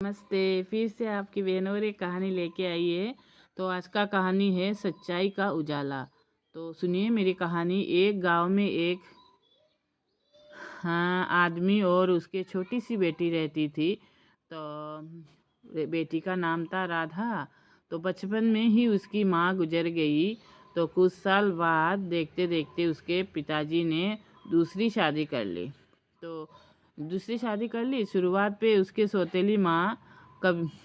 नमस्ते। फिर से आपकी बहन और एक कहानी लेके आई है। तो आज का कहानी है सच्चाई का उजाला। तो सुनिए मेरी कहानी। एक गांव में एक आदमी और उसके छोटी सी बेटी रहती थी। तो बेटी का नाम था राधा। तो बचपन में ही उसकी माँ गुजर गई। तो कुछ साल बाद देखते देखते उसके पिताजी ने दूसरी शादी कर ली। तो दूसरी शादी कर ली। शुरुआत पे उसके सौतेली माँ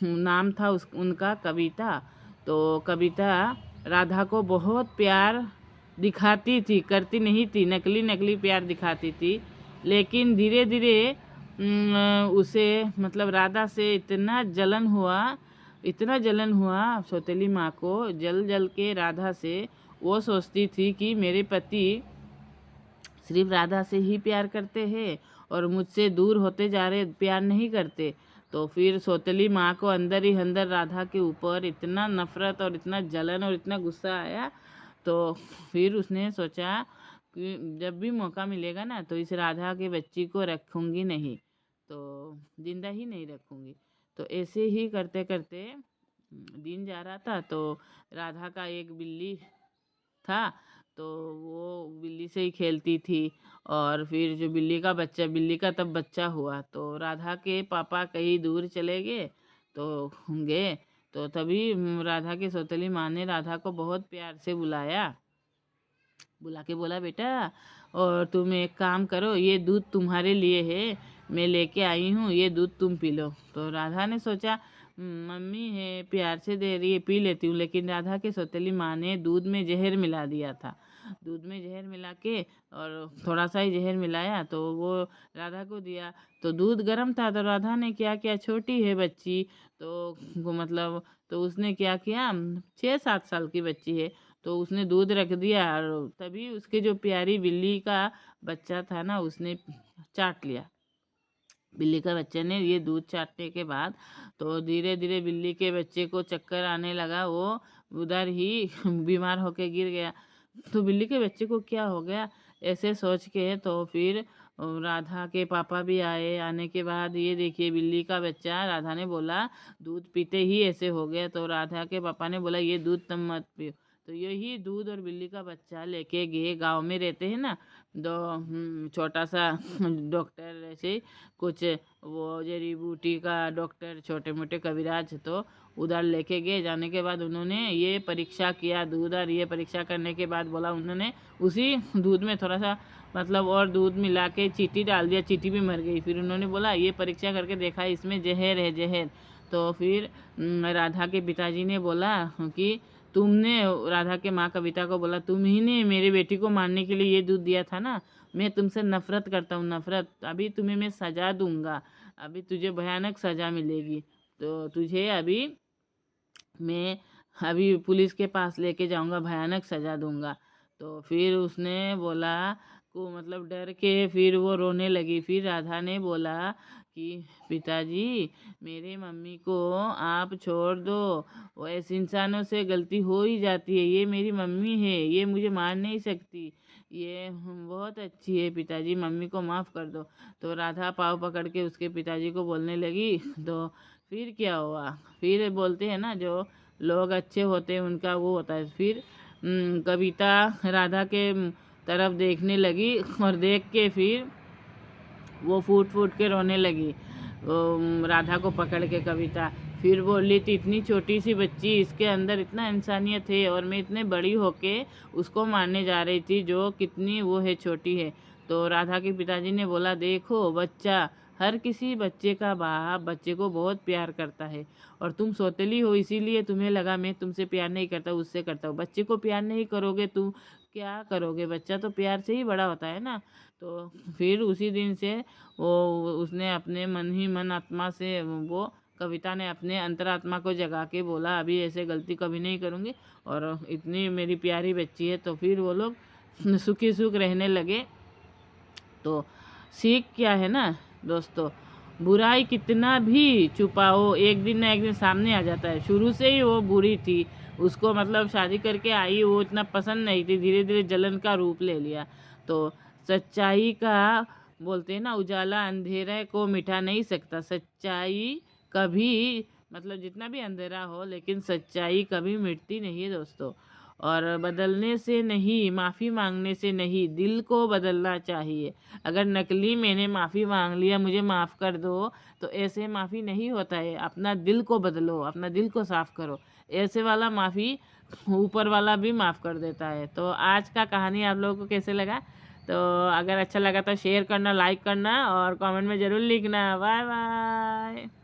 नाम था उनका कविता। तो कविता राधा को बहुत प्यार दिखाती थी, करती नहीं थी, नकली नकली प्यार दिखाती थी। लेकिन धीरे धीरे उसे मतलब राधा से इतना जलन हुआ सौतेली माँ को। जल जल के राधा से वो सोचती थी कि मेरे पति सिर्फ राधा से ही प्यार करते हैं और मुझसे दूर होते जा रहे, प्यार नहीं करते। तो फिर सौतेली माँ को अंदर ही अंदर राधा के ऊपर इतना नफरत और इतना जलन और इतना गुस्सा आया। तो फिर उसने सोचा कि जब भी मौका मिलेगा ना तो इस राधा के बच्ची को रखूँगी नहीं, तो जिंदा ही नहीं रखूँगी। तो ऐसे ही करते करते दिन जा रहा था। तो राधा का एक बिल्ली था। तो वो बिल्ली से ही खेलती थी। और फिर जो बिल्ली का तब बच्चा हुआ। तो राधा के पापा कहीं दूर चले गए। तो गए तो तभी राधा की सौतेली माँ ने राधा को बहुत प्यार से बुला के बोला, बेटा और तुम एक काम करो, ये दूध तुम्हारे लिए है, मैं लेके आई हूँ, ये दूध तुम पी लो। तो राधा ने सोचा मम्मी है प्यार से दे रही है, पी लेती हूँ। लेकिन राधा के सौतेली माँ ने दूध में जहर मिला दिया था। दूध में जहर मिला के और थोड़ा सा ही जहर मिलाया तो वो राधा को दिया। तो दूध गर्म था। तो राधा ने क्या किया, छोटी है बच्ची, तो वो मतलब तो उसने क्या किया, 6-7 साल की बच्ची है, तो उसने दूध रख दिया। और तभी उसके जो प्यारी बिल्ली का बच्चा था ना, उसने चाट लिया। बिल्ली का बच्चे ने ये दूध चाटने के बाद तो धीरे धीरे बिल्ली के बच्चे को चक्कर आने लगा। वो उधर ही बीमार होके गिर गया। तो बिल्ली के बच्चे को क्या हो गया ऐसे सोच के तो फिर राधा के पापा भी आए। आने के बाद ये देखिए बिल्ली का बच्चा, राधा ने बोला दूध पीते ही ऐसे हो गया। तो राधा के पापा ने बोला ये दूध तुम मत पियो। तो यही दूध और बिल्ली का बच्चा लेके गए। गांव में रहते हैं ना दो छोटा सा डॉक्टर ऐसे कुछ वो जड़ी बूटी का डॉक्टर, छोटे मोटे कविराज। तो उधर लेके गए। जाने के बाद उन्होंने ये परीक्षा किया दूध, और ये परीक्षा करने के बाद बोला, उन्होंने उसी दूध में थोड़ा सा मतलब और दूध मिला के चींटी डाल दिया, चींटी भी मर गई। फिर उन्होंने बोला ये परीक्षा करके देखा इसमें जहर है, जहर। तो फिर राधा के पिताजी ने बोला कि तुमने, राधा के माँ कविता को बोला, तुम ही ने मेरे बेटी को मारने के लिए ये दूध दिया था ना, मैं तुमसे नफरत करता हूँ, नफरत। अभी तुम्हें मैं सजा दूंगा, अभी तुझे भयानक सजा मिलेगी। तो तुझे मैं अभी पुलिस के पास लेके जाऊंगा, भयानक सजा दूंगा। तो फिर उसने बोला को मतलब डर के फिर वो रोने लगी। फिर राधा ने बोला कि पिताजी मेरे मम्मी को आप छोड़ दो, वो ऐसे इंसानों से गलती हो ही जाती है, ये मेरी मम्मी है, ये मुझे मार नहीं सकती, ये बहुत अच्छी है, पिताजी मम्मी को माफ़ कर दो। तो राधा पाँव पकड़ के उसके पिताजी को बोलने लगी। तो फिर क्या हुआ, फिर बोलते हैं ना जो लोग अच्छे होते हैं उनका वो होता है। फिर कविता राधा के तरफ देखने लगी और देख के फिर वो फूट फूट के रोने लगी। राधा को पकड़ के कविता फिर बोली थी, इतनी छोटी सी बच्ची, इसके अंदर इतना इंसानियत है और मैं इतने बड़ी होके उसको मारने जा रही थी जो कितनी वो है, छोटी है। तो राधा के पिताजी ने बोला देखो बच्चा, हर किसी बच्चे का बाप बच्चे को बहुत प्यार करता है, और तुम सौतेली हो इसीलिए तुम्हें लगा मैं तुमसे प्यार नहीं करता, उससे करता हूँ। बच्चे को प्यार नहीं करोगे तुम क्या करोगे, बच्चा तो प्यार से ही बड़ा होता है ना। तो फिर उसी दिन से वो उसने अपने मन ही मन आत्मा से वो कविता ने अपने अंतरात्मा को जगा के बोला अभी ऐसे गलती कभी नहीं करूँगी, और इतनी मेरी प्यारी बच्ची है। तो फिर वो लोग सुखी सुख रहने लगे। तो सीख क्या है ना दोस्तों, बुराई कितना भी छुपाओ एक दिन ना एक दिन सामने आ जाता है। शुरू से ही वो बुरी थी, उसको मतलब शादी करके आई वो इतना पसंद नहीं थी, धीरे धीरे जलन का रूप ले लिया। तो सच्चाई का बोलते हैं ना, उजाला अंधेरे को मिटा नहीं सकता, सच्चाई कभी मतलब जितना भी अंधेरा हो, लेकिन सच्चाई कभी मिटती नहीं है दोस्तों। और बदलने से नहीं, माफ़ी मांगने से नहीं, दिल को बदलना चाहिए। अगर नकली मैंने माफ़ी मांग लिया, मुझे माफ़ कर दो, तो ऐसे माफ़ी नहीं होता है। अपना दिल को बदलो, अपना दिल को साफ़ करो। ऐसे वाला माफ़ी ऊपर वाला भी माफ़ कर देता है। तो आज का कहानी आप लोगों को कैसे लगा? तो अगर अच्छा लगा तो शेयर करना, लाइक करना और कमेंट में ज़रूर लिखना। Bye bye.